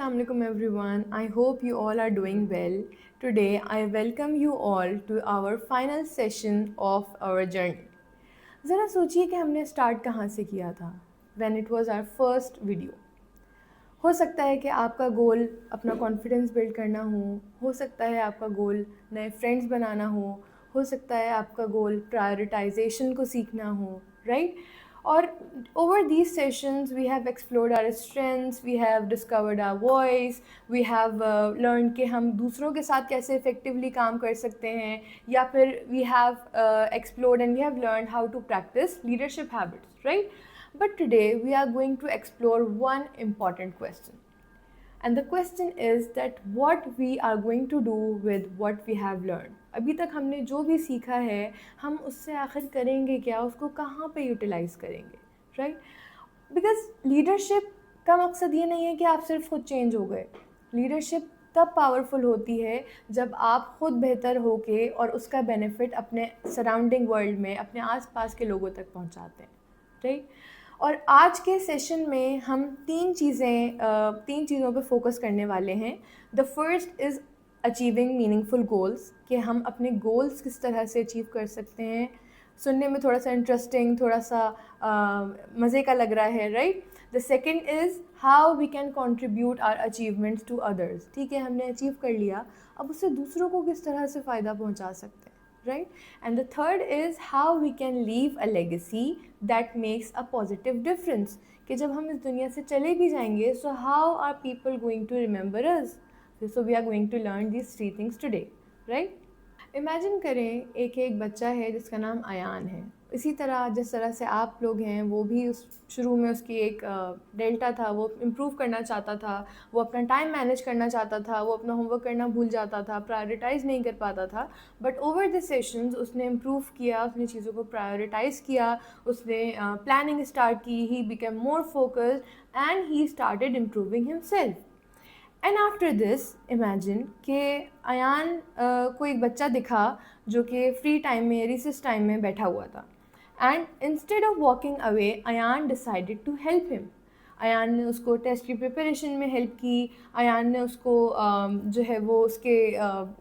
Assalamualaikum everyone. I hope you all are doing well. Today I welcome you all to our final session of our journey. ज़रा सोचिए कि हमने start कहाँ से किया था. When it was our first video. हो सकता है कि आपका गोल अपना कॉन्फिडेंस बिल्ड करना हो सकता है आपका गोल नए फ्रेंड्स बनाना हो सकता है आपका गोल प्रायोरिटाइजेशन को सीखना हो, राइट? और over these sessions we have explored our strengths, we have discovered our voice, we have learned कि हम दूसरों के साथ कैसे effectively काम कर सकते हैं, या फिर we have explored and we have learned how to practice leadership habits, right? But today we are going to explore one important question. And the question is that what we are going to do with what we have learned. अभी तक हमने जो भी सीखा है हम उससे आखिर करेंगे क्या, उसको कहाँ पे यूटिलाइज़ करेंगे, राइट? बिकॉज लीडरशिप का मकसद ये नहीं है कि आप सिर्फ खुद चेंज हो गए. लीडरशिप तब पावरफुल होती है जब आप खुद बेहतर होके और उसका बेनिफिट अपने सराउंडिंग वर्ल्ड में अपने आसपास के लोगों तक पहुंचाते हैं, राइट? और आज के सेशन में हम तीन चीज़ों पे फोकस करने वाले हैं. The first is achieving meaningful goals, कि हम अपने गोल्स किस तरह से अचीव कर सकते हैं. सुनने में थोड़ा सा इंटरेस्टिंग, थोड़ा सा मज़े का लग रहा है, right? The second is how we can contribute our achievements to others. ठीक है, हमने अचीव कर लिया, अब उससे दूसरों को किस तरह से फ़ायदा पहुंचा सकते हैं, right? And the third is how we can leave a legacy that makes a positive difference. कि जब हम इस दुनिया से चले भी जाएंगे, so how are people going to remember us? So we are going to learn these three things today, right? Imagine करें एक बच्चा है जिसका नाम अयान है. इसी तरह जिस तरह से आप लोग हैं, वो भी उस शुरू में उसकी एक डेल्टा था, वो इम्प्रूव करना चाहता था, वो अपना टाइम मैनेज करना चाहता था, वो अपना होमवर्क करना भूल जाता था, प्रायोरिटाइज़ नहीं कर पाता था. बट ओवर द सेशंस उसने इम्प्रूव किया, उसने चीज़ों को प्रायोरिटाइज़ किया, उसने प्लानिंग स्टार्ट की, he became more focused and he started improving himself. And after this imagine कि अयान को एक बच्चा दिखा जो कि फ्री टाइम में, रिसेस टाइम में बैठा हुआ था. And instead of walking away Ayaan decided to help him. Ayaan ने उसको टेस्ट की प्रिपरेशन में हेल्प की, अयान ने उसको जो है वो उसके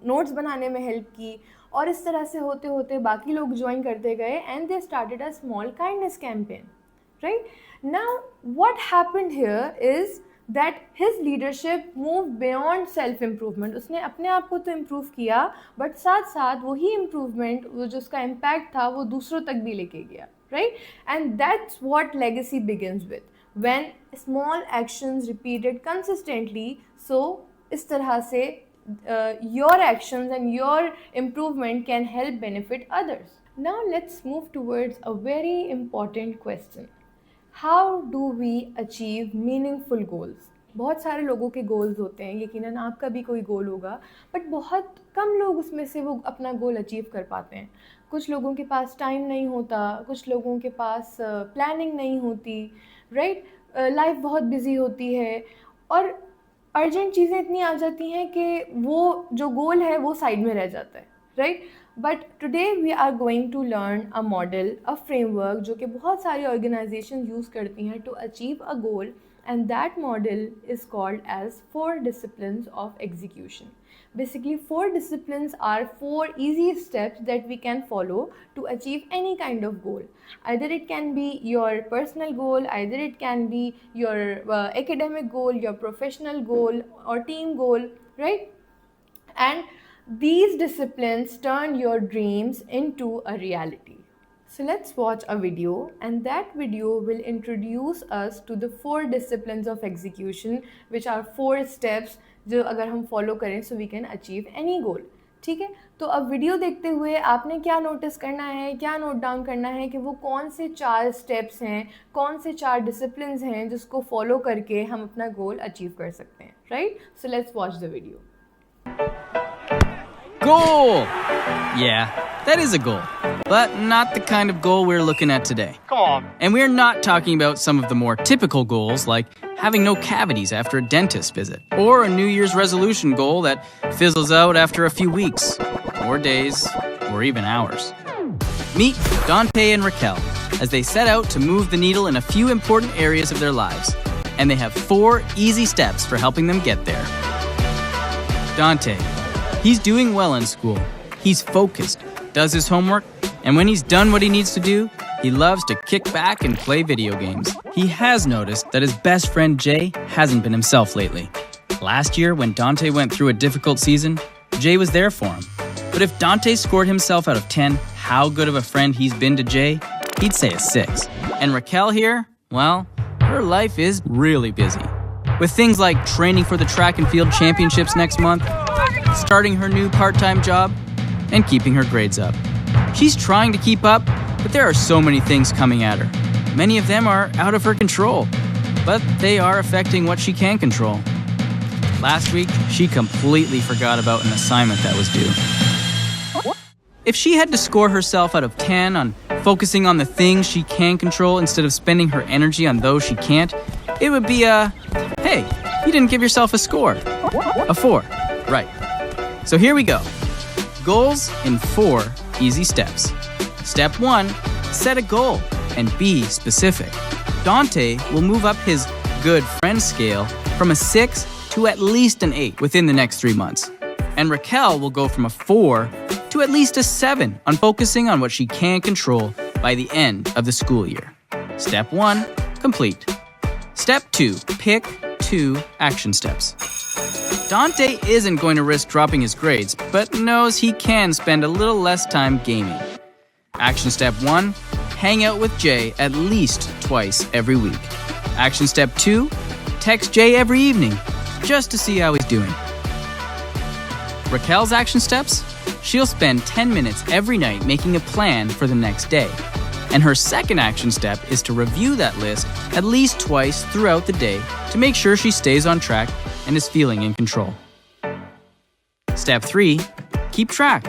नोट्स बनाने में हेल्प की, और इस तरह से होते होते बाकी लोग ज्वाइन करते गए and they started a small kindness campaign, right? Now what happened here is that his leadership moved beyond self improvement. उसने अपने आप को तो इम्प्रूव किया, बट साथ साथ वही इम्प्रूवमेंट, वो जो उसका इम्पैक्ट था, वो दूसरों तक भी लेके गया, right? And that's what legacy begins with, when small actions repeated consistently. So इस तरह से your actions and your improvement can help benefit others. Now let's move towards a very important question. How do we achieve meaningful goals? बहुत सारे लोगों के goals होते हैं, यकीनन आपका भी कोई गोल होगा, बट बहुत कम लोग उसमें से वो अपना गोल अचीव कर पाते हैं. कुछ लोगों के पास टाइम नहीं होता, कुछ लोगों के पास प्लानिंग नहीं होती, राइट? लाइफ बहुत बिजी होती है और अर्जेंट चीज़ें इतनी आ जाती हैं कि वो जो गोल है वो साइड में रह जाता है, right? But today we are going to learn a model, a framework जो कि बहुत सारी ऑर्गेनाइजेशन यूज़ करती हैं to achieve a goal, and that model is called as 4 disciplines of execution. Basically 4 disciplines are 4 easy steps that we can follow to achieve any kind of goal. Either it can be your personal goal, either it can be your academic goal, your professional goal or team goal, right? And these disciplines turn your dreams into a reality. So let's watch a video, and that video will introduce us to the 4 disciplines of execution, which are 4 steps जो अगर हम follow करें so we can achieve any goal. ठीक है, तो अब video देखते हुए आपने क्या नोटिस करना है, क्या नोट डाउन करना है कि वो कौन से 4 स्टेप्स हैं, कौन से 4 डिसिप्लिन्स हैं जिसको फॉलो करके हम अपना गोल अचीव कर सकते हैं, right? So let's watch the video. Goal! Yeah, that is a goal, but not the kind of goal we're looking at today. Come on. And we're not talking about some of the more typical goals like having no cavities after a dentist visit, or a New Year's resolution goal that fizzles out after a few weeks, or days, or even hours. Meet Dante and Raquel as they set out to move the needle in a few important areas of their lives. and they have 4 easy steps for helping them get there. Dante. He's doing well in school. He's focused, does his homework, and when he's done what he needs to do, he loves to kick back and play video games. He has noticed that his best friend Jay hasn't been himself lately. Last year, when Dante went through a difficult season, Jay was there for him. But if Dante scored himself out of 10 how good of a friend he's been to Jay, he'd say a 6. And Raquel here, well, her life is really busy. With things like training for the track and field championships next month, starting her new part-time job, and keeping her grades up. She's trying to keep up, but there are so many things coming at her. Many of them are out of her control, but they are affecting what she can control. Last week, she completely forgot about an assignment that was due. If she had to score herself out of 10 on focusing on the things she can control instead of spending her energy on those she can't, it would be a, hey, you didn't give yourself a score. A 4, right. So here we go. Goals in 4 easy steps. Step 1, set a goal and be specific. Dante will move up his good friend scale from a 6 to at least an 8 within the next 3 months. And Raquel will go from a 4 to at least a 7 on focusing on what she can control by the end of the school year. Step 1, complete. Step 2, pick 2 action steps. Dante isn't going to risk dropping his grades, but knows he can spend a little less time gaming. Action step 1, hang out with Jay at least twice every week. Action step 2, text Jay every evening, just to see how he's doing. Raquel's action steps? She'll spend 10 minutes every night making a plan for the next day. And her second action step is to review that list at least twice throughout the day to make sure she stays on track and is feeling in control. Step 3, keep track.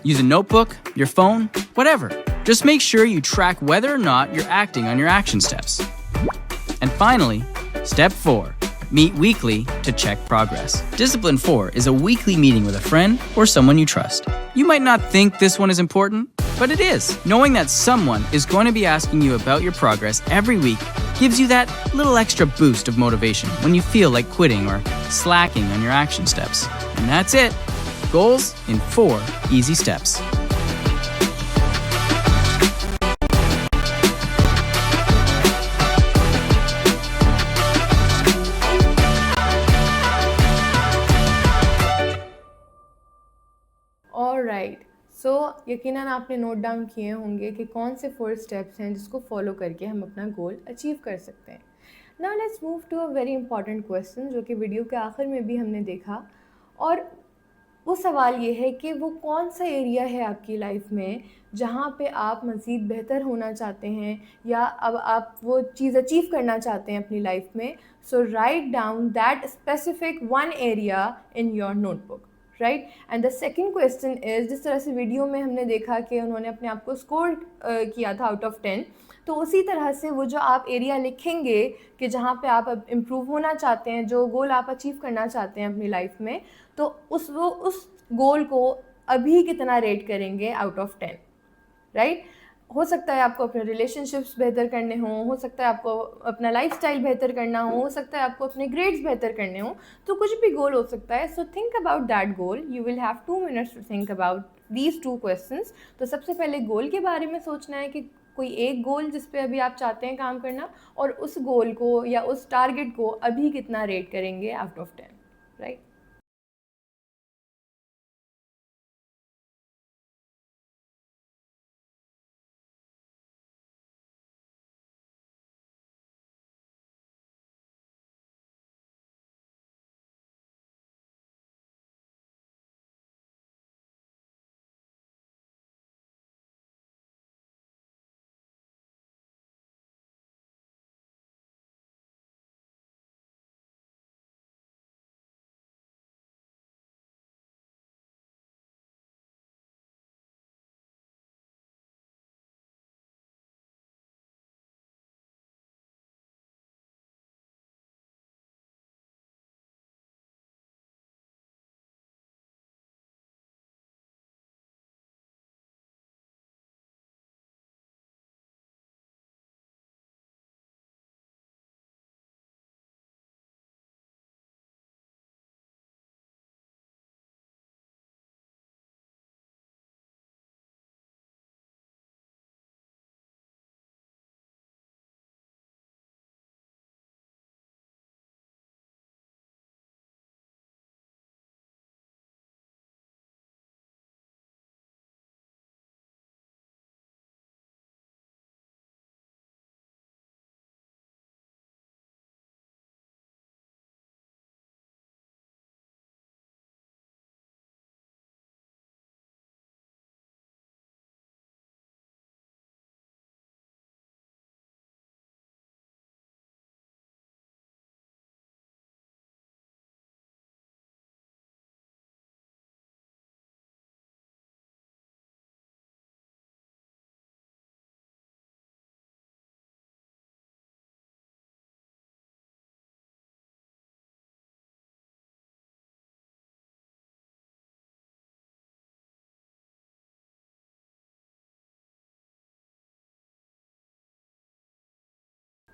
Use a notebook, your phone, whatever. Just make sure you track whether or not you're acting on your action steps. And finally, step 4, meet weekly to check progress. Discipline 4 is a weekly meeting with a friend or someone you trust. You might not think this one is important, but it is. Knowing that someone is going to be asking you about your progress every week gives you that little extra boost of motivation when you feel like quitting or slacking on your action steps. And that's it. Goals in 4 easy steps. Alright so यकीनन आपने note down किए होंगे कि कौन से 4 steps हैं जिसको follow करके हम अपना गोल अचीव कर सकते हैं. Now let's move to a very important question जो कि वीडियो के आखिर में भी हमने देखा, और वो सवाल ये है कि वो कौन सा एरिया है आपकी लाइफ में जहाँ पे आप मज़ीद बेहतर होना चाहते हैं या अब आप वो चीज़ अचीव करना चाहते हैं अपनी लाइफ में. So write down that specific one area in your notebook, right. And the second question is, जिस तरह से वीडियो में हमने देखा कि उन्होंने अपने आप को स्कोर किया था आउट ऑफ 10, तो उसी तरह से वो जो आप एरिया लिखेंगे कि जहाँ पे आप इम्प्रूव होना चाहते हैं, जो गोल आप अचीव करना चाहते हैं अपनी लाइफ में, तो उस गोल को अभी कितना रेट करेंगे आउट ऑफ 10, राइट. हो सकता है आपको अपने रिलेशनशिप्स बेहतर करने हों, हो सकता है आपको अपना लाइफस्टाइल बेहतर करना हो सकता है आपको अपने ग्रेड्स बेहतर करने हों, तो कुछ भी गोल हो सकता है. So think about that goal. You will have 2 minutes to think about these 2 questions. तो सबसे पहले गोल के बारे में सोचना है कि कोई एक गोल जिस पे अभी आप चाहते हैं काम करना, और उस गोल को या उस टारगेट को अभी कितना रेट करेंगे out of 10, right.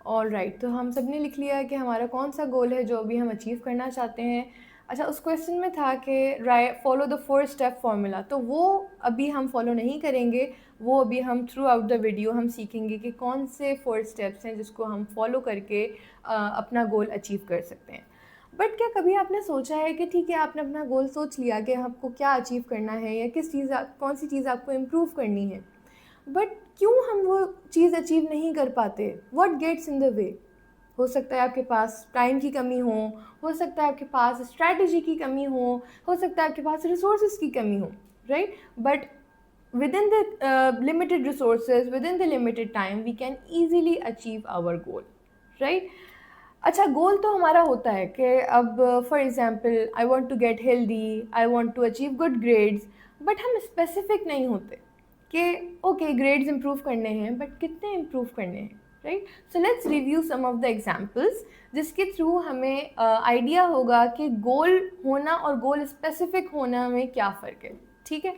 All right, तो हम सब ने लिख लिया है कि हमारा कौन सा गोल है जो अभी हम अचीव करना चाहते हैं। अच्छा, उस क्वेश्चन में था कि फॉलो द 4 स्टेप फार्मूला, तो वो अभी हम फॉलो नहीं करेंगे, वो अभी हम थ्रू आउट द वीडियो हम सीखेंगे कि कौन से 4 स्टेप्स हैं जिसको हम फॉलो करके अपना गोल अचीव कर सकते हैं। बट क्या कभी आपने सोचा है कि ठीक है, आपने अपना गोल सोच लिया कि आपको क्या अचीव करना है या कौन सी चीज़ आपको इम्प्रूव करनी है, बट क्यों हम वो चीज़ अचीव नहीं कर पाते? What gets in the way? हो सकता है आपके पास टाइम की कमी हो सकता है आपके पास स्ट्रैटेजी की कमी हो सकता है आपके पास रिसोर्सेज की कमी हो, right? But within the limited resources, within the limited time, we can easily achieve our goal, right? अच्छा, गोल तो हमारा होता है कि अब for example I want to get healthy, I want to achieve good grades, but हम specific नहीं होते कि ओके ग्रेड्स इम्प्रूव करने हैं, बट कितने इम्प्रूव करने हैं, right? So let's review some of the examples जिसके थ्रू हमें आइडिया होगा कि गोल होना और गोल स्पेसिफिक होना में क्या फ़र्क है, ठीक है?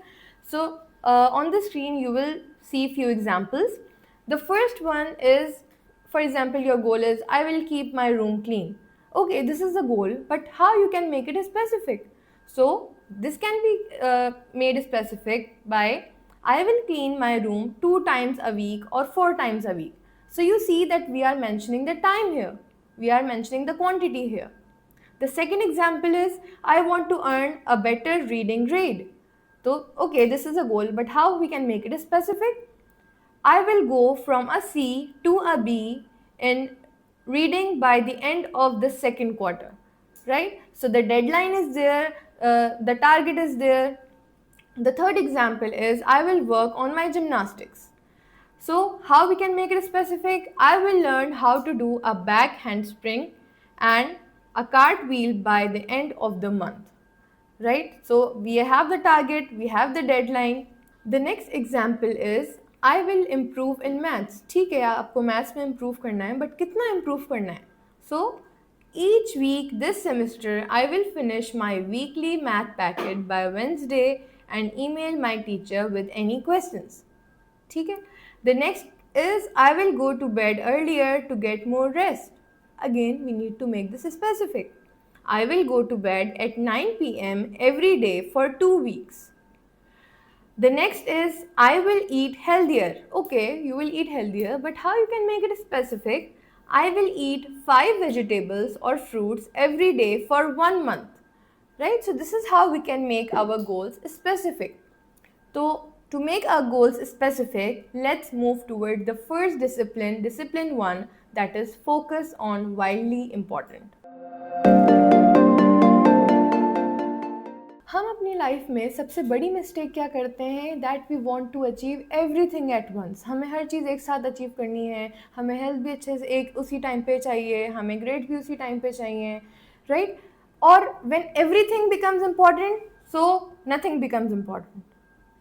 सो on the screen you will see few examples. The first one is, for example, your goal is I will keep my room clean. Okay, this is the goal, but how you can make it specific? So this can be made specific by I will clean my room 2 times a week or 4 times a week. So you see that we are mentioning the time here, we are mentioning the quantity here. The second example is I want to earn a better reading grade. So, okay, this is a goal, but how we can make it specific? I will go from a C to a B in reading by the end of the second quarter, right? So the deadline is there, the target is there. The third example is I will work on my gymnastics. So how we can make it specific? I will learn how to do a back handspring and a cartwheel by the end of the month. Right? So we have the target, we have the deadline. The next example is I will improve in maths. ठीक है, आपको maths में improve करना है, but कितना improve करना है? So each week this semester I will finish my weekly math packet by Wednesday and email my teacher with any questions. ठीक है? The next is I will go to bed earlier to get more rest. Again, we need to make this specific. I will go to bed at 9 p.m. every day for 2 weeks. The next is I will eat healthier. Okay, you will eat healthier, but how you can make it specific? I will eat 5 vegetables or fruits every day for 1 month. Right? So this is how we can make our goals specific. So to make our goals specific, let's move toward the first discipline, discipline 1, that is focus on wildly important. हम अपनी life में सबसे बड़ी mistake क्या करते हैं? That we want to achieve everything at once. हमें हर चीज़ एक साथ अचीव करनी है, हमें हेल्थ भी अच्छे से एक उसी टाइम पे चाहिए, हमें ग्रेड भी उसी टाइम पे चाहिए, राइट? और when everything becomes important, so nothing becomes important,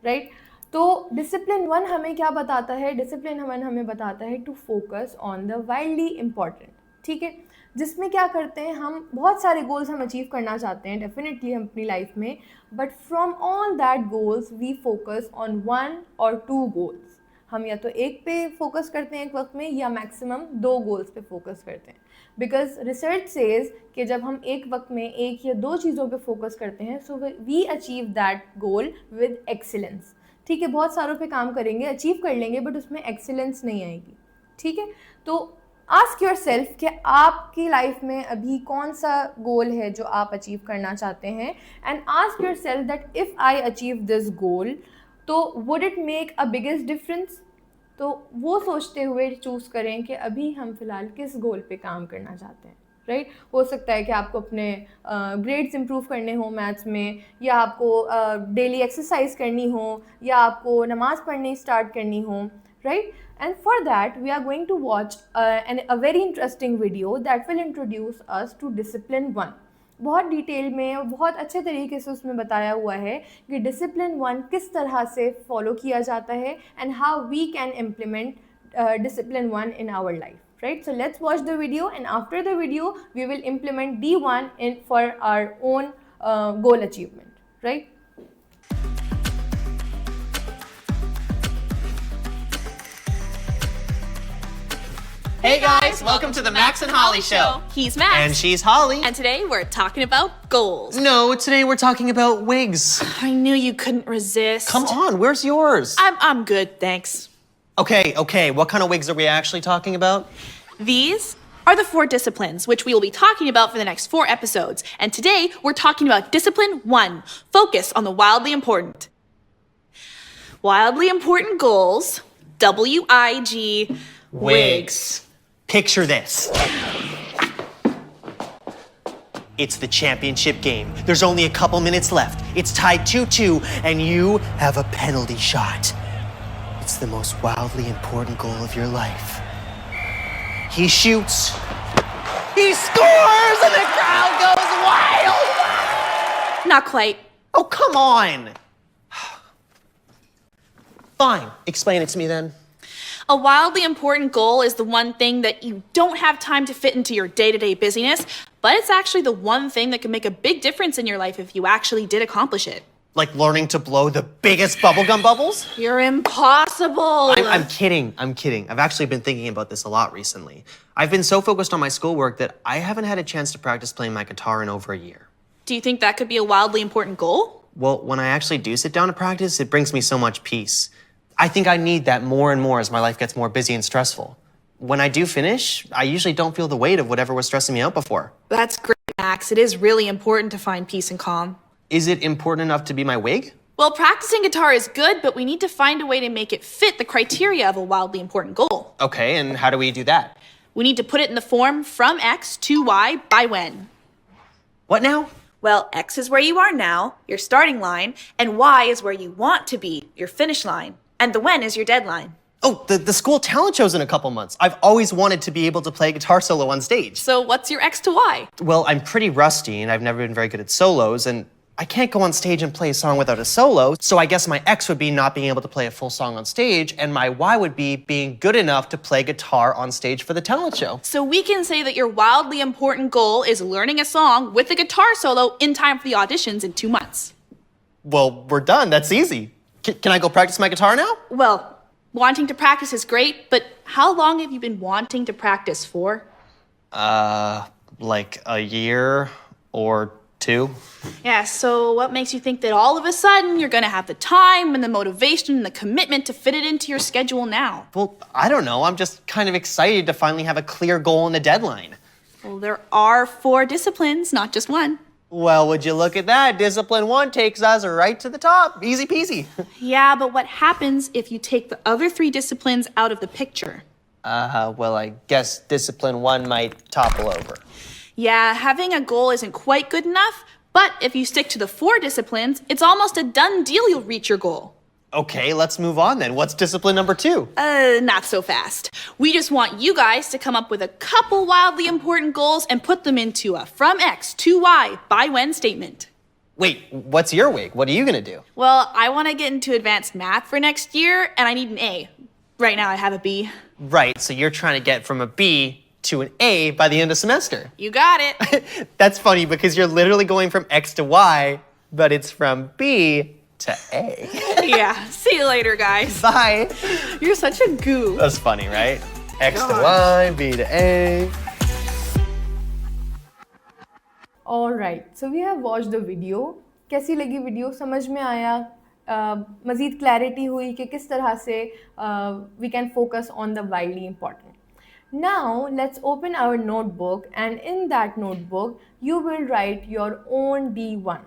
right? तो डिसिप्लिन 1 हमें क्या बताता है? डिसिप्लिन 1 हमें बताता है to focus on the wildly important, ठीक है? जिसमें क्या करते हैं, हम बहुत सारे गोल्स हम अचीव करना चाहते हैं डेफिनेटली हम अपनी लाइफ में, but from all that goals we focus on 1 और 2 गोल्स। हम या तो एक पे फोकस करते हैं एक वक्त में, या मैक्सिमम 2 गोल्स पे फोकस करते हैं, बिकॉज रिसर्च सेज कि जब हम एक वक्त में 1 या 2 चीज़ों पे फोकस करते हैं, so we achieve that goal with excellence. ठीक है, बहुत सारों पे काम करेंगे, अचीव कर लेंगे, बट उसमें एक्सीलेंस नहीं आएगी, ठीक है? तो आस्क योर सेल्फ कि आपकी लाइफ में अभी कौन सा गोल है जो आप अचीव करना चाहते हैं, and ask your self that if I achieve this goal तो would it make a biggest difference? तो वो सोचते हुए चूज़ करें कि अभी हम फ़िलहाल किस गोल पे काम करना चाहते हैं, राइट? हो सकता है कि आपको अपने ग्रेड्स इंप्रूव करने हो मैथ्स में, या आपको डेली एक्सरसाइज करनी हो, या आपको नमाज़ पढ़नी स्टार्ट करनी हो, right? And for that we are going to watch a very interesting video that will introduce us to discipline 1. बहुत डिटेल में और बहुत अच्छे तरीके से उसमें बताया हुआ है कि डिसिप्लिन 1 किस तरह से फॉलो किया जाता है and how we can implement discipline 1 in our life, right? So let's watch the video, and after the video we will implement D1 for our own goal achievement, right? Hey guys, welcome to the Max and Holly Show. He's Max. And she's Holly. And today we're talking about goals. No, today we're talking about wigs. I knew you couldn't resist. Come on, where's yours? I'm good, thanks. Okay, what kind of wigs are we actually talking about? These are the 4 disciplines, which we will be talking about for the next 4 episodes. And today we're talking about Discipline 1, focus on the wildly important. Wildly important goals, W-I-G, wigs. Picture this. It's the championship game. There's only a couple minutes left. It's tied 2-2, and you have a penalty shot. It's the most wildly important goal of your life. He shoots. He scores, and the crowd goes wild. Not quite. Oh, come on. Fine. Explain it to me then. A wildly important goal is the one thing that you don't have time to fit into your day-to-day busyness, but it's actually the one thing that can make a big difference in your life if you actually did accomplish it. Like learning to blow the biggest bubblegum bubbles? You're impossible. I'm kidding. I've actually been thinking about this a lot recently. I've been so focused on my schoolwork that I haven't had a chance to practice playing my guitar in over a year. Do you think that could be a wildly important goal? Well, when I actually do sit down to practice, it brings me so much peace. I think I need that more and more as my life gets more busy and stressful. When I do finish, I usually don't feel the weight of whatever was stressing me out before. That's great, Max. It is really important to find peace and calm. Is it important enough to be my wig? Well, practicing guitar is good, but we need to find a way to make it fit the criteria of a wildly important goal. Okay, and how do we do that? We need to put it in the form from X to Y by when. What now? Well, X is where you are now, your starting line, and Y is where you want to be, your finish line. And the when is your deadline. Oh, the school talent show's in a couple months. I've always wanted to be able to play a guitar solo on stage. So what's your X to Y? Well, I'm pretty rusty and I've never been very good at solos, and I can't go on stage and play a song without a solo, so I guess my X would be not being able to play a full song on stage, and my Y would be being good enough to play guitar on stage for the talent show. So we can say that your wildly important goal is learning a song with a guitar solo in time for the auditions in 2 months. Well, we're done. That's easy. Can I go practice my guitar now? Well, wanting to practice is great, but how long have you been wanting to practice for? Like a year or 2. Yeah, so what makes you think that all of a sudden you're gonna have the time and the motivation and the commitment to fit it into your schedule now? Well, I don't know. I'm just kind of excited to finally have a clear goal and a deadline. Well, there are 4 disciplines, not just one. Well, would you look at that? Discipline 1 takes us right to the top. Easy peasy. Yeah, but what happens if you take the other 3 disciplines out of the picture? Well, I guess discipline 1 might topple over. Yeah, having a goal isn't quite good enough, but if you stick to the 4 disciplines, it's almost a done deal you'll reach your goal. Okay, let's move on then. What's discipline number 2? Not so fast. We just want you guys to come up with a couple wildly important goals and put them into a from X to Y by when statement. Wait, what's your wig? What are you gonna do? Well, I want to get into advanced math for next year, and I need an A. Right now I have a B. Right, so you're trying to get from a B to an A by the end of semester. You got it. That's funny because you're literally going from X to Y, but it's from B to A. Yeah, see you later, guys. Bye. You're such a goof. That's funny, right? X to Y, B to A. Alright, so we have watched the video. कैसी लगी video? समझ में आया? मज़ीद clarity हुई कि किस तरह से we can focus on the wildly important. Now let's open our notebook, and in that notebook you will write your own D1.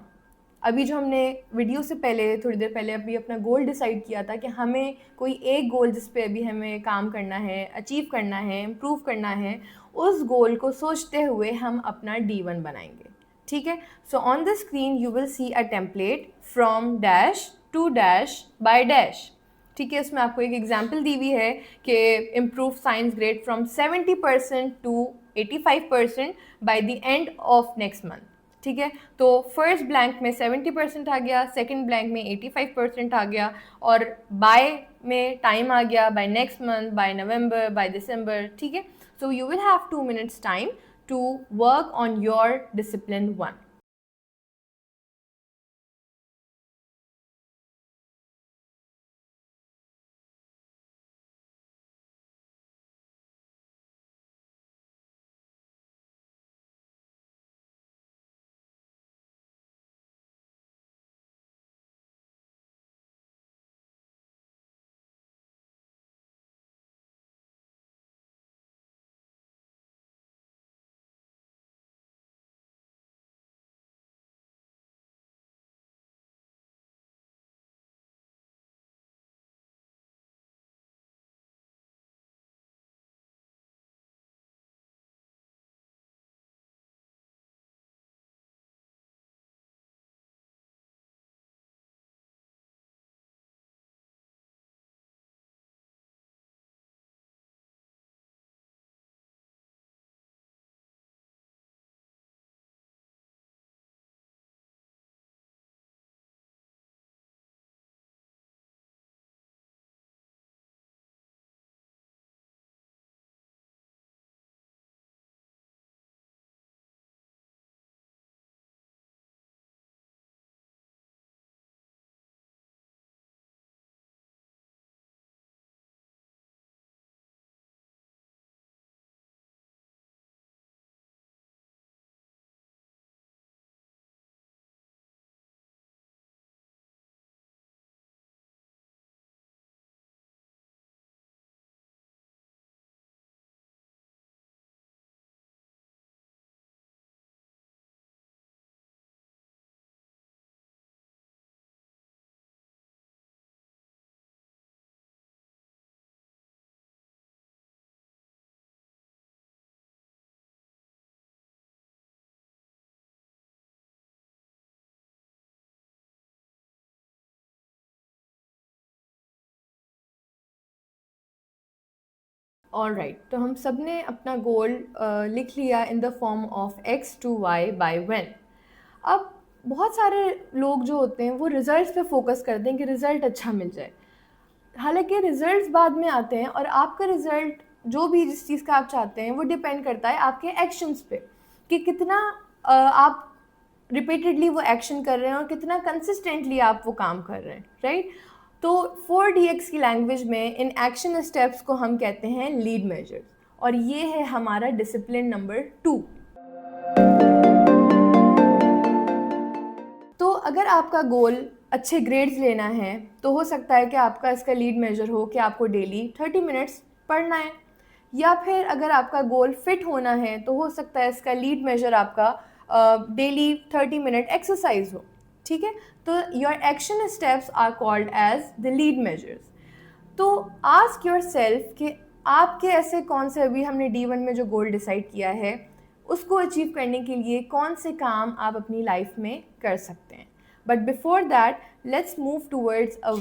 अभी जो हमने वीडियो से पहले थोड़ी देर पहले अभी अपना गोल डिसाइड किया था कि हमें कोई एक गोल जिस पे अभी हमें काम करना है, अचीव करना है, इम्प्रूव करना है, उस गोल को सोचते हुए हम अपना D1 बनाएंगे. ठीक है? So on the screen you will see a template from dash to dash by dash. ठीक है, उसमें आपको एक एग्जाम्पल दी हुई है कि improve science grade from 70% to 85% by the end of next month. ठीक है, तो फर्स्ट ब्लैंक में 70% आ गया, सेकंड ब्लैंक में 85% आ गया, और बाय में टाइम आ गया by next month, by November, by December. ठीक है, so you will have 2 minutes time to work on your discipline 1. All right, तो हम सब ने अपना गोल लिख लिया in the form of x to y by when. अब बहुत सारे लोग जो होते हैं वो रिजल्ट्स पे फोकस करते हैं कि रिज़ल्ट अच्छा मिल जाए, हालांकि रिजल्ट्स बाद में आते हैं और आपका रिज़ल्ट जो भी जिस चीज़ का आप चाहते हैं वो डिपेंड करता है आपके एक्शंस पे कि कितना आप रिपीटेडली वो एक्शन कर रहे हैं और कितना कंसिस्टेंटली आप वो काम कर रहे हैं, राइट। तो 4DX की लैंग्वेज में इन एक्शन स्टेप्स को हम कहते हैं लीड मेजर्स, और ये है हमारा डिसिप्लिन नंबर 2। तो अगर आपका गोल अच्छे ग्रेड्स लेना है तो हो सकता है कि आपका इसका लीड मेजर हो कि आपको डेली 30 मिनट्स पढ़ना है, या फिर अगर आपका गोल फिट होना है तो हो सकता है इसका लीड मेजर आपका डेली 30 मिनट एक्सरसाइज हो, ठीक है। तो your action steps are called as the lead measures. तो आस्क योर सेल्फ कि आपके ऐसे कौन से, अभी हमने D1 में जो गोल डिसाइड किया है उसको अचीव करने के लिए कौन से काम आप अपनी लाइफ में कर सकते हैं। But before that let's move towards a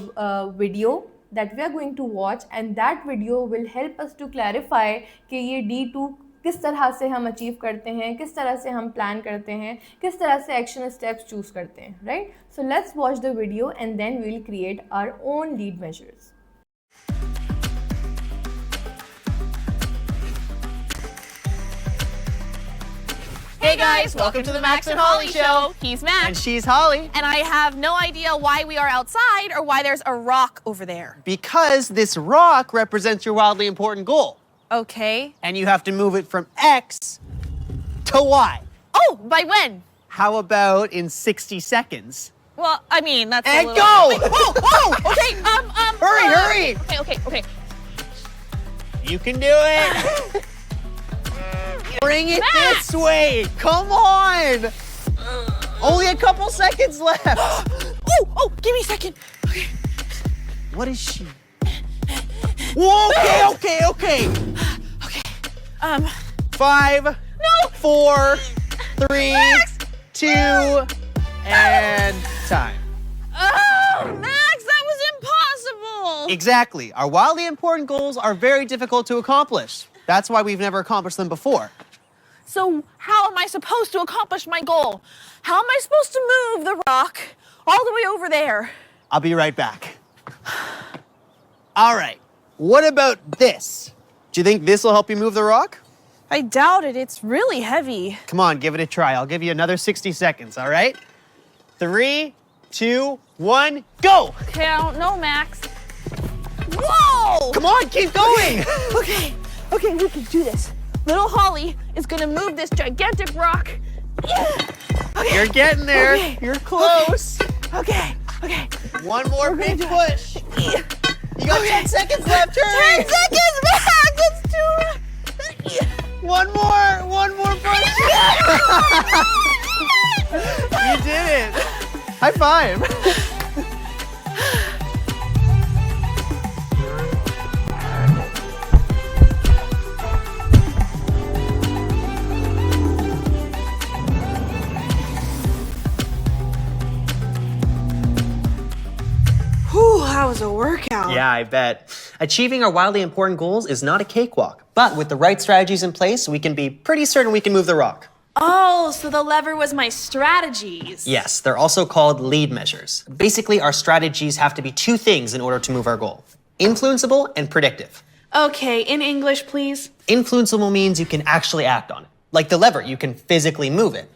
video that we are going to watch, and that video will help us to clarify कि ये D2 किस तरह से हम अचीव करते हैं, किस तरह से हम प्लान करते हैं, किस तरह से एक्शन स्टेप्स चूज करते हैं, right. So let's watch the video and then we will create our own lead measures. Hey guys, welcome to the Max and Holly show. He's Max. And she's Holly. And I have no idea why we are outside or why there's a rock over there. Because this rock represents your wildly important goal. Okay. And you have to move it from X to Y. Oh, by when? How about in 60 seconds? Well, I mean, that's And a little... go! Wait, whoa, whoa! Okay, Hurry! Okay. You can do it! Bring it Max! this way! Come on! Only a couple seconds left! Oh, give me a second. Okay. What is she? Whoa, okay. Okay. 5, No! 4, 3, Max! 2, and time. Oh, Max, that was impossible. Exactly. Our wildly important goals are very difficult to accomplish. That's why we've never accomplished them before. So how am I supposed to accomplish my goal? How am I supposed to move the rock all the way over there? I'll be right back. All right. What about this? Do you think this will help you move the rock? I doubt it. It's really heavy. Come on, give it a try. I'll give you another 60 seconds, all right? 3, 2, 1, go! Okay, I don't know, Max. Whoa! Come on, keep going! Okay, we can do this. Little Holly is gonna move this gigantic rock. Okay. You're getting there. Okay. You're close. Okay. One more big push. You got 10 seconds left, 10 hurry! seconds, Max! Let's do it! One more push! You did it! High five! Whew, that was a workout. Yeah, I bet. Achieving our wildly important goals is not a cakewalk, but with the right strategies in place, we can be pretty certain we can move the rock. Oh, so the lever was my strategies. Yes, they're also called lead measures. Basically, our strategies have to be two things in order to move our goal: influenceable and predictive. Okay, in English, please. Influenceable means you can actually act on it. Like the lever, you can physically move it.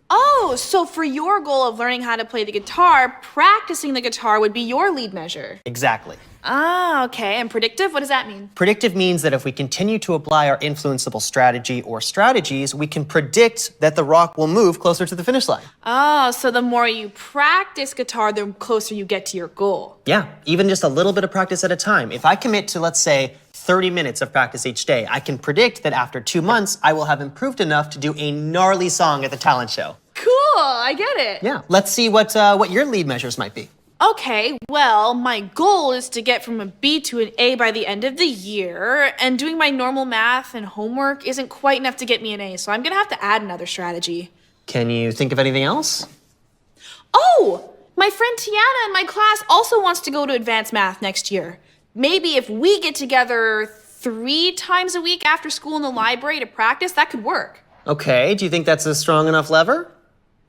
Oh, so for your goal of learning how to play the guitar, practicing the guitar would be your lead measure. Exactly. Ah, okay. And predictive, what does that mean? Predictive means that if we continue to apply our influenceable strategy or strategies, we can predict that the rock will move closer to the finish line. Oh, so the more you practice guitar, the closer you get to your goal. Yeah, even just a little bit of practice at a time. If I commit to, let's say, 30 minutes of practice each day, I can predict that after 2 months, I will have improved enough to do a gnarly song at the talent show. Cool, I get it. Yeah, let's see what your lead measures might be. Okay, well, my goal is to get from a B to an A by the end of the year, and doing my normal math and homework isn't quite enough to get me an A, so I'm gonna have to add another strategy. Can you think of anything else? Oh, my friend Tiana in my class also wants to go to advanced math next year. Maybe if we get together 3 times a week after school in the library to practice, that could work. Okay, do you think that's a strong enough lever?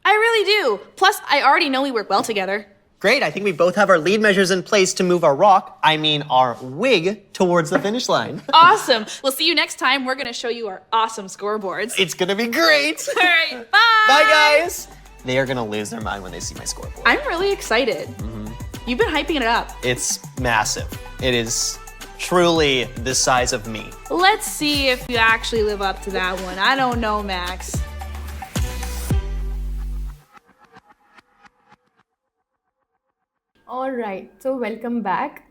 I really do. Plus, I already know we work well together. Great, I think we both have our lead measures in place to move our our wig, towards the finish line. Awesome. We'll see you next time. We're going to show you our awesome scoreboards. It's gonna be great. All right, bye. Bye, guys. They are gonna lose their mind when they see my scoreboard. I'm really excited. You've been hyping it up. It's massive. It is truly the size of me. Let's see if you actually live up to that one. I don't know, Max. Alright, so welcome back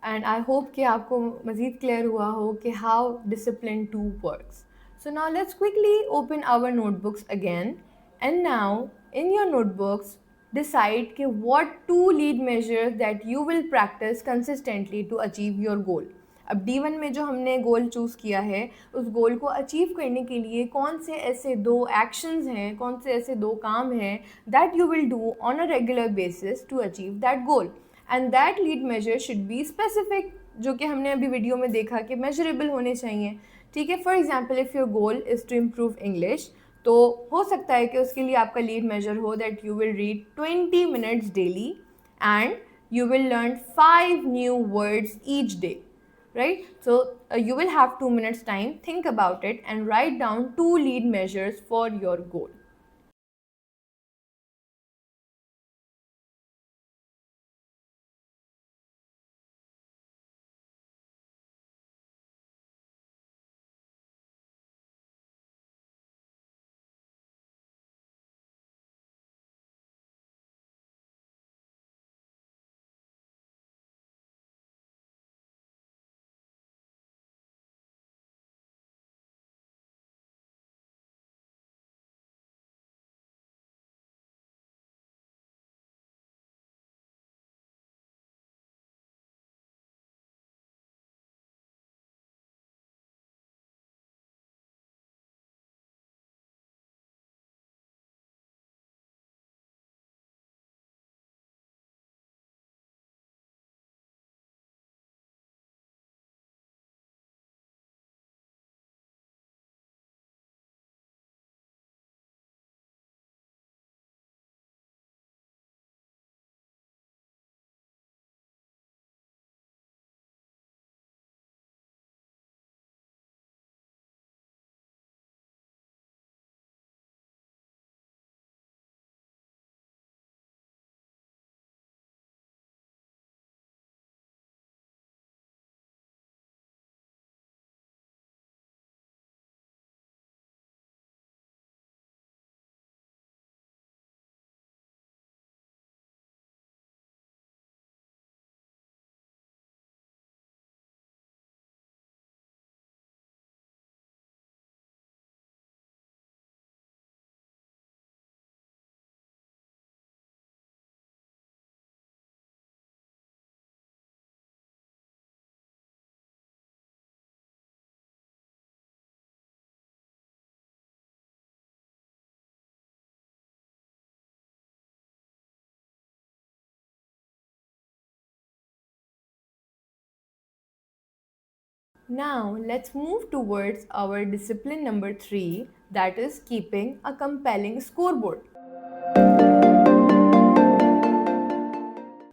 and I hope कि आपको मज़ीद clear हुआ हो कि how discipline 2 works. So now let's quickly open our notebooks again and now in your notebooks decide कि what 2 lead measures that you will practice consistently to achieve your goal. अब D1 में जो हमने गोल choose किया है उस गोल को achieve करने के लिए कौन से ऐसे 2 एक्शंस हैं, कौन से ऐसे 2 काम हैं that you will do on a regular basis to achieve that goal and that lead measure should be specific, जो कि हमने अभी वीडियो में देखा कि मेजरेबल होने चाहिए. ठीक है, for example if your goal is to improve English, तो हो सकता है कि उसके लिए आपका लीड मेजर हो that you will read 20 minutes daily and you will learn 5 new words each day. Right? So you will have 2 minutes time, think about it and write down 2 lead measures for your goal. Now let's move towards our discipline number 3, that is keeping a compelling scoreboard.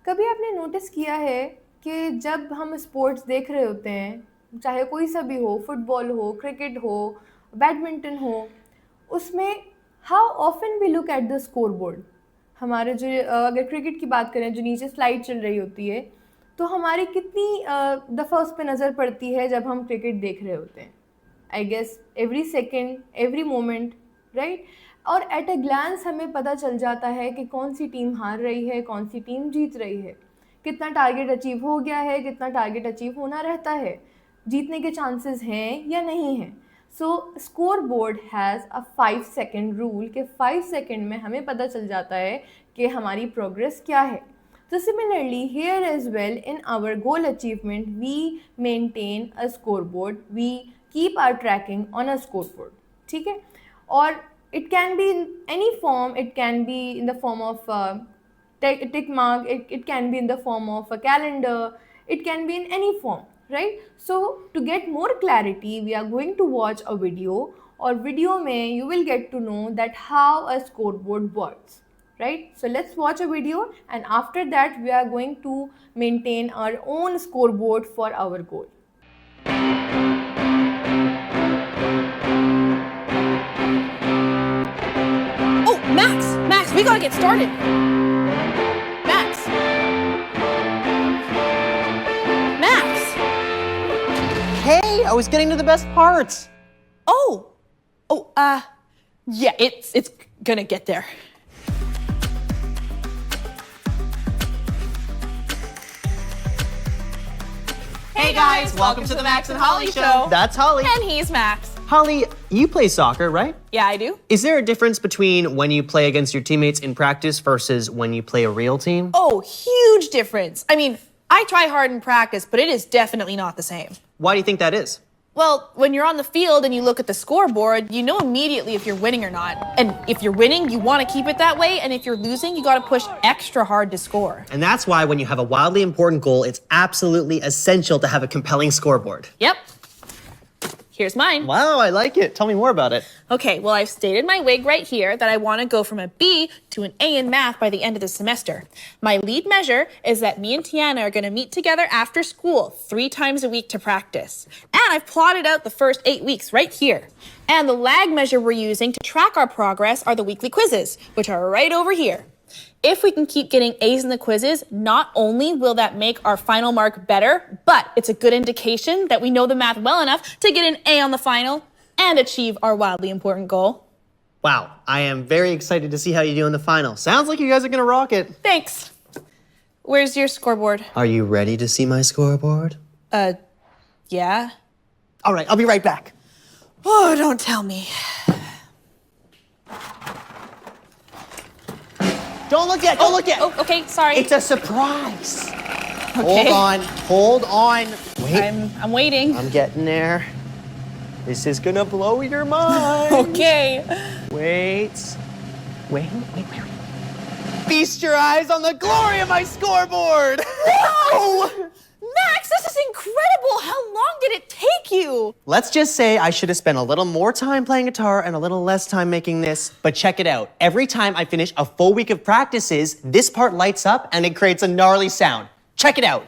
कभी आपने notice किया है कि जब हम sports देख रहे होते हैं, चाहे कोई सा भी हो, फुटबॉल हो, क्रिकेट हो, बैडमिंटन हो, उसमें how often we look at the scoreboard. हमारे जो अगर क्रिकेट की बात करें, जो नीचे स्लाइड चल रही होती है, तो हमारी कितनी दफ़ा उस पर नज़र पड़ती है जब हम क्रिकेट देख रहे होते हैं. I guess every second, every moment, right. और एट अ ग्लांस हमें पता चल जाता है कि कौन सी टीम हार रही है, कौन सी टीम जीत रही है, कितना टारगेट अचीव हो गया है, कितना टारगेट अचीव होना रहता है, जीतने के चांसेस हैं या नहीं हैं. So score board has a 5 second rule कि 5 सेकेंड में हमें पता चल जाता है कि हमारी प्रोग्रेस क्या है. So similarly here as well in our goal achievement we maintain a scoreboard, we keep our tracking on a scoreboard. ठीक है, और it can be in any form, it can be in the form of tick mark, it can be in the form of a calendar, it can be in any form. right? So to get more clarity, we are going to watch a video, or video mein you will get to know that how a scoreboard works, right? So let's watch a video, and after that we are going to maintain our own scoreboard for our goal. Oh, Max, we gotta get started. Max. Hey, I was getting to the best parts. Yeah, it's gonna get there. Hey guys, welcome to the Max and Holly show. That's Holly. And he's Max. Holly, you play soccer, right? Yeah, I do. Is there a difference between when you play against your teammates in practice versus when you play a real team? Oh, huge difference. I mean, I try hard in practice, but it is definitely not the same. Why do you think that is? Well, when you're on the field and you look at the scoreboard, you know immediately if you're winning or not. And if you're winning, you want to keep it that way. And if you're losing, you got to push extra hard to score. And that's why when you have a wildly important goal, it's absolutely essential to have a compelling scoreboard. Yep. Here's mine. Wow, I like it. Tell me more about it. Okay, well, I've stated my wig right here that I want to go from a B to an A in math by the end of the semester. My lead measure is that me and Tiana are going to meet together after school 3 times a week to practice. And I've plotted out the first 8 weeks right here. And the lag measure we're using to track our progress are the weekly quizzes, which are right over here. If we can keep getting A's in the quizzes, not only will that make our final mark better, but it's a good indication that we know the math well enough to get an A on the final and achieve our wildly important goal. Wow, I am very excited to see how you do in the final. Sounds like you guys are gonna rock it. Thanks. Where's your scoreboard? Are you ready to see my scoreboard? Yeah? All right, I'll be right back. Oh, don't tell me. Don't look yet, don't look yet. Oh, okay, sorry. It's a surprise. Okay. Hold on. Wait, I'm waiting. I'm getting there. This is gonna blow your mind. Okay. Wait. Feast your eyes on the glory of my scoreboard. Whoa! Max, this is incredible. How long did it take you? Let's just say I should have spent a little more time playing guitar and a little less time making this. But check it out. Every time I finish a full week of practices, this part lights up and it creates a gnarly sound. Check it out.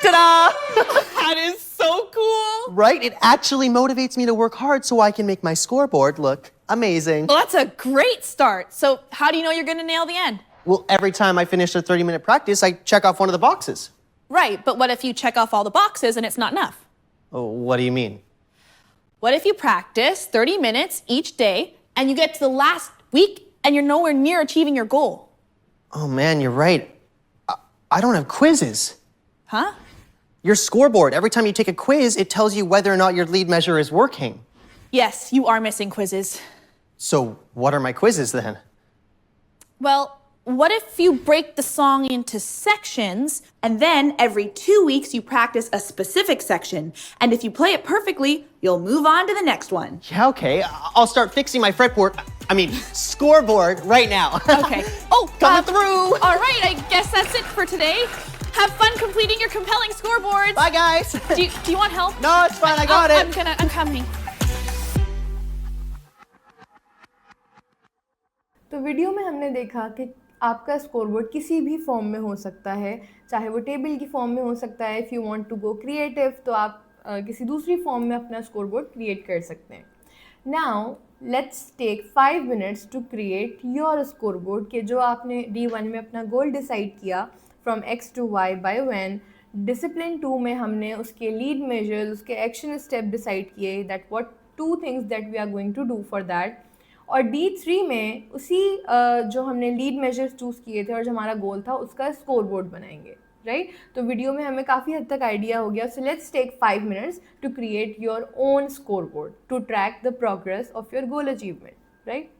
Ta-da! That is so cool. Right? It actually motivates me to work hard so I can make my scoreboard look amazing. Well, that's a great start. So how do you know you're going to nail the end? Well, every time I finish a 30-minute practice, I check off one of the boxes. Right, but what if you check off all the boxes and it's not enough? Oh, what do you mean? What if you practice 30 minutes each day and you get to the last week and you're nowhere near achieving your goal? Oh man, you're right. I don't have quizzes. Huh? Your scoreboard, every time you take a quiz, it tells you whether or not your lead measure is working. Yes, you are missing quizzes. So what are my quizzes then? Well, what if you break the song into sections and then every 2 weeks you practice a specific section? And if you play it perfectly, you'll move on to the next one. Yeah, okay. I'll start fixing my scoreboard right now. Okay. Oh, Coming through. All right, I guess that's it for today. Have fun completing your compelling scoreboards. Bye, guys. Do you want help? No, it's fine. I got it. I'm coming. तो video में हमने देखा कि आपका scoreboard किसी भी form में हो सकता है, चाहे वो टेबल की फॉर्म में हो सकता है. If you want to go creative तो आप किसी दूसरी फॉर्म में अपना स्कोरबोर्ड क्रिएट कर सकते हैं. Now let's take 5 minutes to create your scoreboard के जो आपने D1 में अपना गोल डिसाइड किया from X to Y by when. Discipline 2 में हमने उसके लीड मेजर्स, उसके एक्शन स्टेप डिसाइड किए, that what 2 things that we are going to do for that. और D3 में उसी जो हमने लीड मेजर्स चूज़ किए थे और जो हमारा गोल था उसका स्कोरबोर्ड बनाएंगे, राइट? तो वीडियो में हमें काफ़ी हद तक आइडिया हो गया. So let's take 5 minutes to create your own scoreboard to track the progress of your goal achievement, right?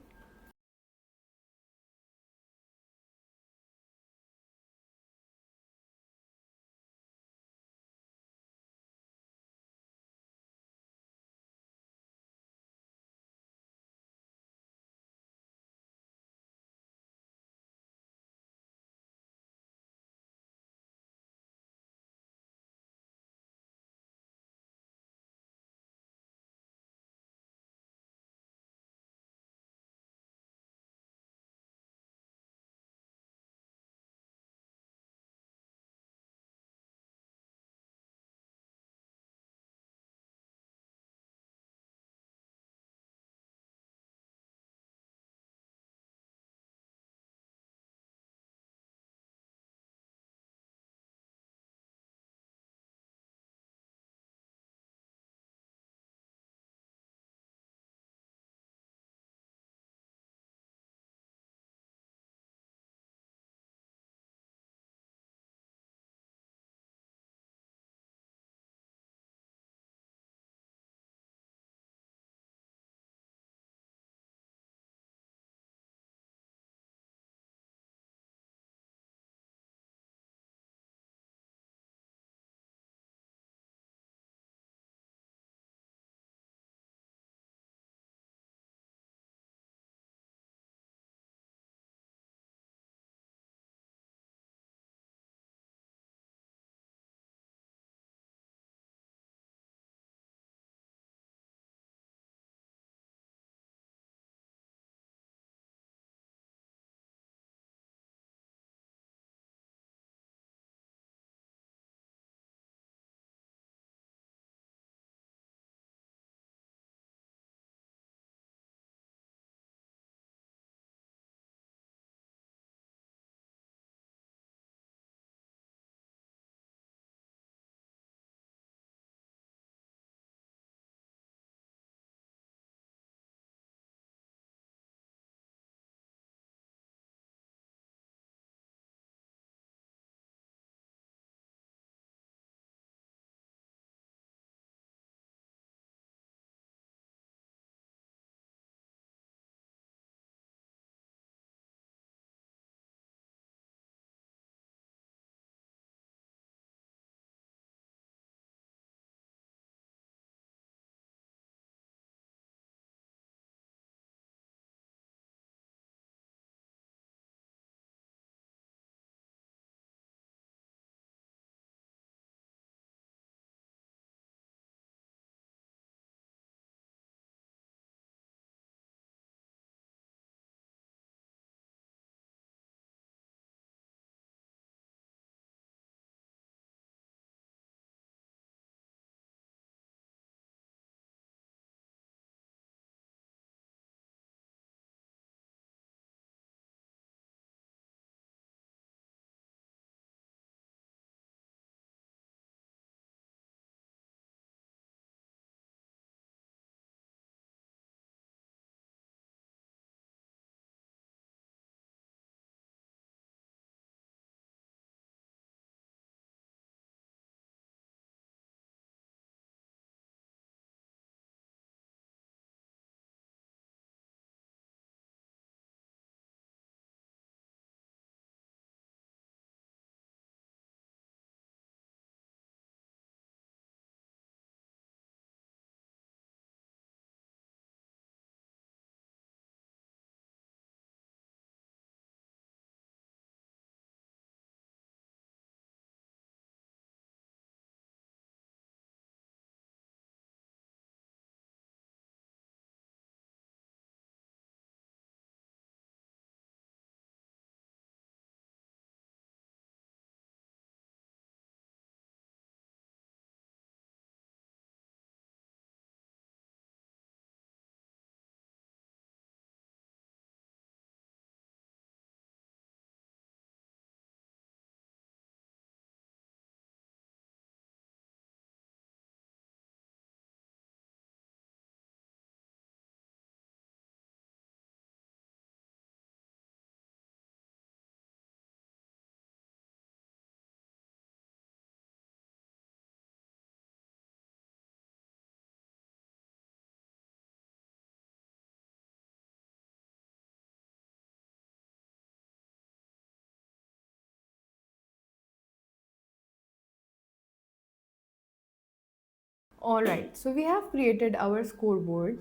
Alright, so we have created our scoreboards.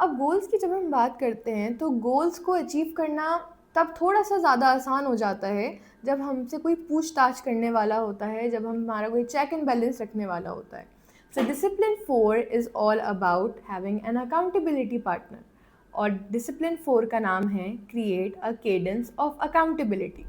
अब गोल्स की जब हम बात करते हैं तो गोल्स को अचीव करना तब थोड़ा सा ज़्यादा आसान हो जाता है जब हमसे कोई पूछताछ करने वाला होता है, जब हमारा कोई चेक एंड बैलेंस रखने वाला होता है. So discipline 4 is all about having an accountability partner. और discipline 4 का नाम है create a cadence of accountability.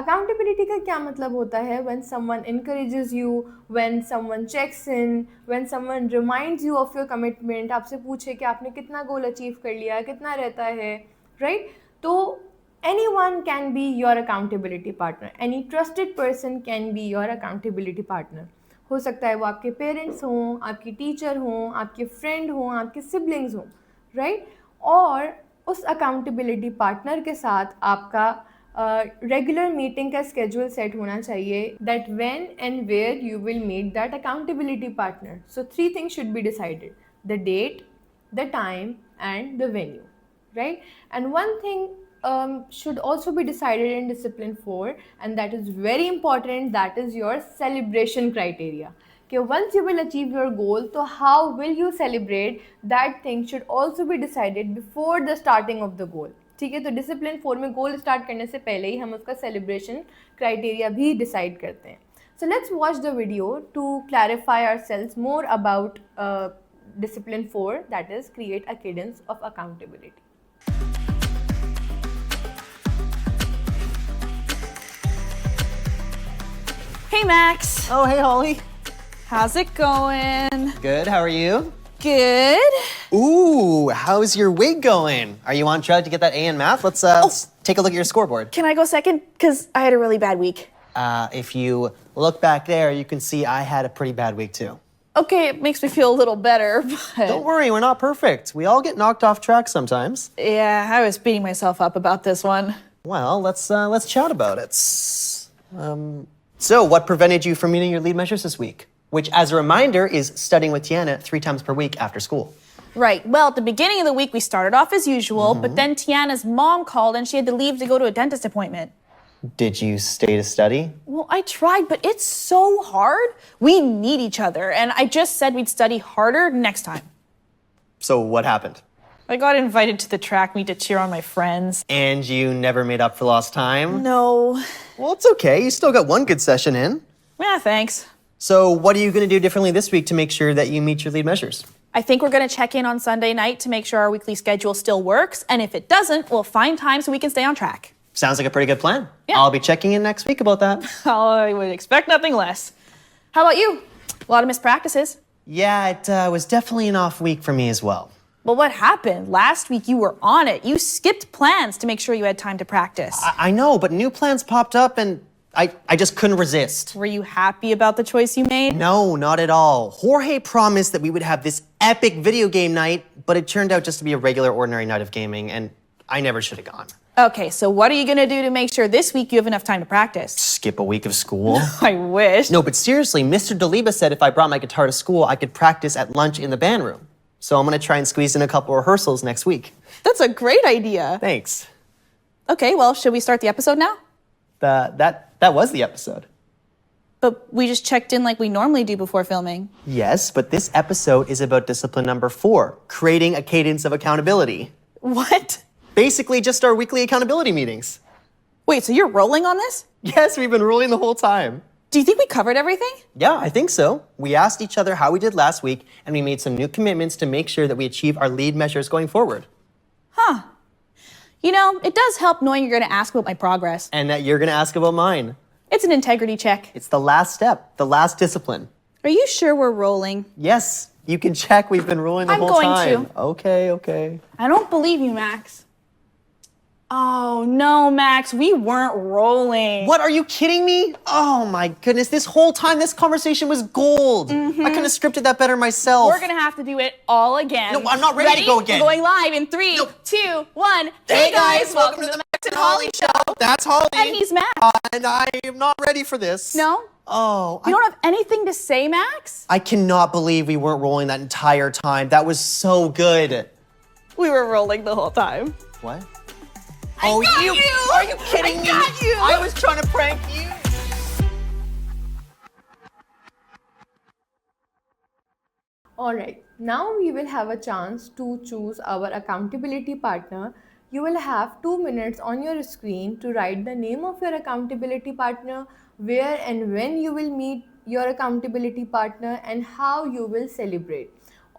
Accountability का क्या मतलब होता है? When someone encourages you, when someone checks in, when someone reminds you of your commitment, आपसे पूछे कि आपने कितना गोल अचीव कर लिया, कितना रहता है, right? तो anyone can be your accountability partner. Any trusted person can be your accountability partner. हो सकता है वो आपके पेरेंट्स हों, आपकी टीचर हों, आपके फ्रेंड हों, आपके सिबलिंग्स हों, राइट? और उस अकाउंटेबिलिटी पार्टनर के साथ आपका रेगुलर मीटिंग का स्केड्यूल सेट होना चाहिए that when and where you will meet that accountability partner. So 3 things should be decided: the date, the time and the venue, right? And one thing should also be decided in discipline 4, and that is very important, that is your celebration criteria. Okay, once you will achieve your goal, so how will you celebrate? That thing should also be decided before the starting of the goal. ठीक है, तो discipline 4 में गोल start करने से पहले ही हम उसका celebration criteria भी डिसाइड करते हैं. So let's watch the video to clarify ourselves more about discipline 4, that is create a cadence of accountability. Hey, Max. Oh, hey, Holly. How's it going? Good, how are you? Good. Ooh, how's your week going? Are you on track to get that A in math? Let's take a look at your scoreboard. Can I go second? Because I had a really bad week. If you look back there, you can see I had a pretty bad week too. Okay, it makes me feel a little better, but... Don't worry, we're not perfect. We all get knocked off track sometimes. Yeah, I was beating myself up about this one. Well, let's chat about it. So what prevented you from meeting your lead measures this week? Which, as a reminder, is studying with Tiana 3 times per week after school. Right. Well, at the beginning of the week, we started off as usual, but then Tiana's mom called and she had to leave to go to a dentist appointment. Did you stay to study? Well, I tried, but it's so hard. We need each other, and I just said we'd study harder next time. So what happened? I got invited to the track meet to cheer on my friends. And you never made up for lost time? No. Well, it's okay. You still got one good session in. Yeah, thanks. So what are you going to do differently this week to make sure that you meet your lead measures? I think we're going to check in on Sunday night to make sure our weekly schedule still works, and if it doesn't, we'll find time so we can stay on track. Sounds like a pretty good plan. Yeah. I'll be checking in next week about that. I would expect nothing less. How about you? A lot of missed practices. Yeah, it was definitely an off week for me as well. But what happened? Last week you were on it. You skipped plans to make sure you had time to practice. I know, but new plans popped up and I just couldn't resist. Were you happy about the choice you made? No, not at all. Jorge promised that we would have this epic video game night, but it turned out just to be a regular, ordinary night of gaming, and I never should have gone. Okay, so what are you gonna do to make sure this week you have enough time to practice? Skip a week of school? I wish. No, but seriously, Mr. Daliba said if I brought my guitar to school, I could practice at lunch in the band room. So I'm gonna try and squeeze in a couple rehearsals next week. That's a great idea. Thanks. Okay, well, should we start the episode now? That was the episode. But we just checked in like we normally do before filming. Yes, but this episode is about discipline number 4, creating a cadence of accountability. What? Basically, just our weekly accountability meetings. Wait, so you're rolling on this? Yes, we've been ruling the whole time. Do you think we covered everything? Yeah, I think so. We asked each other how we did last week, and we made some new commitments to make sure that we achieve our lead measures going forward. Huh. You know, it does help knowing you're gonna ask about my progress. And that you're gonna ask about mine. It's an integrity check. It's the last step, the last discipline. Are you sure we're rolling? Yes, you can check we've been ruling the I'm whole going time. to. Okay. I don't believe you, Max. Oh, no, Max, we weren't rolling. What, are you kidding me? Oh my goodness, this whole time this conversation was gold. I couldn't have scripted that better myself. We're gonna have to do it all again. No, I'm not ready to go again. We're going live in 3, No. 2, 1. Hey guys, welcome to the Max and Holly show. That's Holly. And he's Max. And I am not ready for this. No? Oh, You don't have anything to say, Max? I cannot believe we weren't rolling that entire time. That was so good. We were rolling the whole time. What? got you! Are you kidding me? I got you! I was trying to prank you. Alright, now we will have a chance to choose our accountability partner. You will have 2 minutes on your screen to write the name of your accountability partner, where and when you will meet your accountability partner, and how you will celebrate.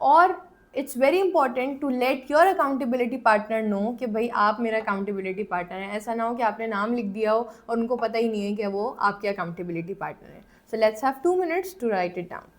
और it's very important to let your accountability partner know कि भाई आप मेरा accountability partner हैं. ऐसा ना हो कि आपने नाम लिख दिया हो और उनको पता ही नहीं है कि वो आपके accountability partner है. So let's have 2 minutes to write it down.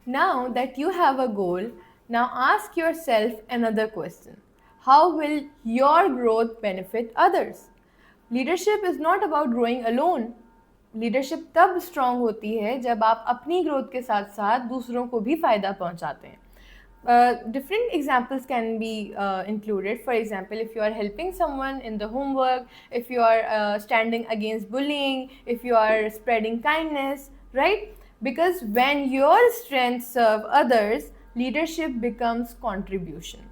Now that you have a goal, now ask yourself another question. How will your growth benefit others? Leadership is not about growing alone. Leadership तब strong होती है जब आप अपनी growth के साथ साथ दूसरों को भी फ़ायदा पहुंचाते हैं. Different examples can be included. For example, if you are helping someone in the homework, if you are standing against bullying, if you are spreading kindness, right? Because when your strengths serve others, leadership becomes contribution.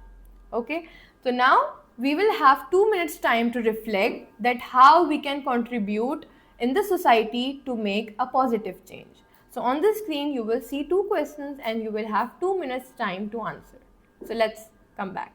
Okay, so now we will have 2 minutes time to reflect that how we can contribute in the society to make a positive change. So on the screen, you will see 2 questions and you will have 2 minutes time to answer. So let's come back.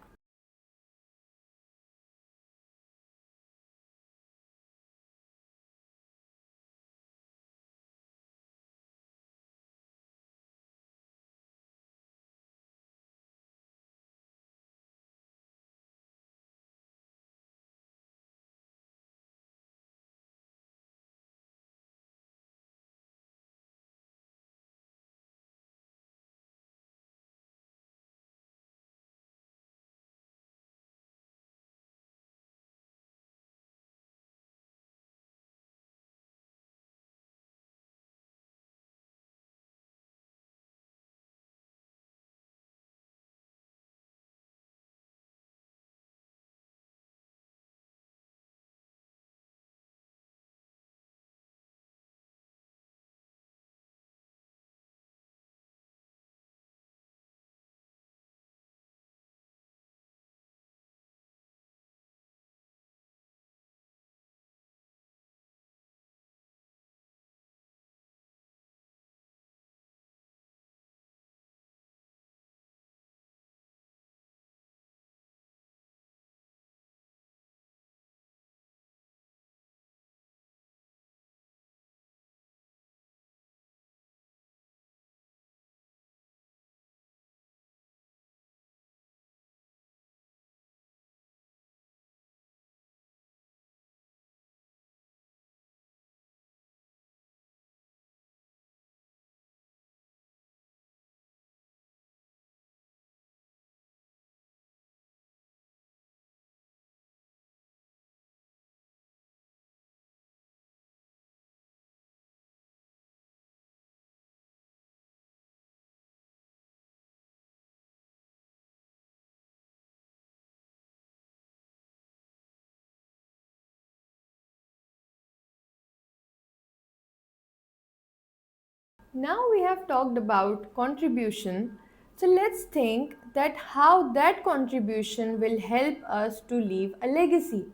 Now we have talked about contribution. So let's think that how that contribution will help us to leave a legacy.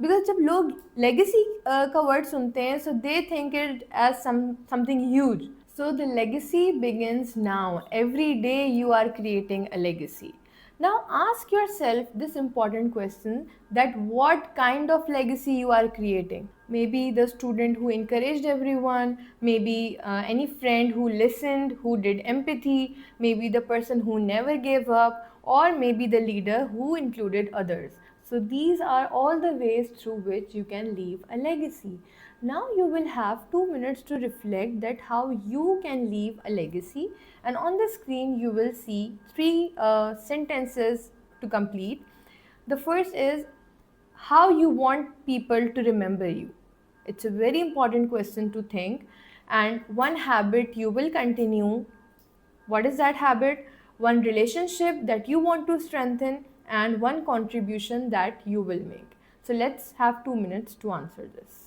Because जब लोग legacy का word सुनते हैं, so they think it as something huge. So the legacy begins now. Every day you are creating a legacy. Now ask yourself this important question, that what kind of legacy you are creating. Maybe the student who encouraged everyone, maybe any friend who listened, who did empathy, maybe the person who never gave up, or maybe the leader who included others. So these are all the ways through which you can leave a legacy. Now you will have 2 minutes to reflect that how you can leave a legacy, and on the screen you will see three sentences to complete. The first is how you want people to remember you. It's a very important question to think. And one habit you will continue. What is that habit? One relationship that you want to strengthen, and one contribution that you will make. So let's have 2 minutes to answer this.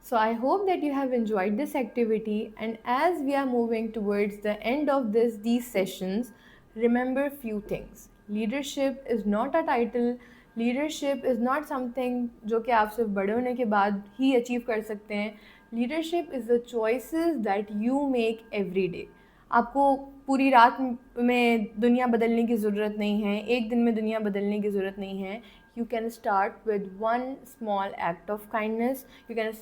So I hope that you have enjoyed this activity, and as we are moving towards the end of these sessions, remember few things. Leadership is not a title. Leadership is not something जो कि आप सिर्फ बड़े होने के बाद ही achieve कर सकते हैं. Leadership is the choices that you make every day. आपको पूरी रात में दुनिया बदलने की ज़रूरत नहीं है, एक दिन में दुनिया बदलने की ज़रूरत नहीं है. You can start with one small act of kindness. You can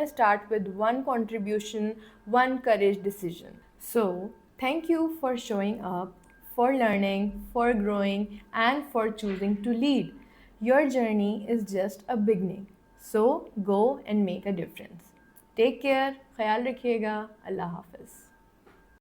start with one contribution, one courage decision. So thank you for showing up, for learning, for growing, and for choosing to lead. Your journey is just a beginning. So go and make a difference. Take care. ख्याल रखिएगा. Allah Hafiz.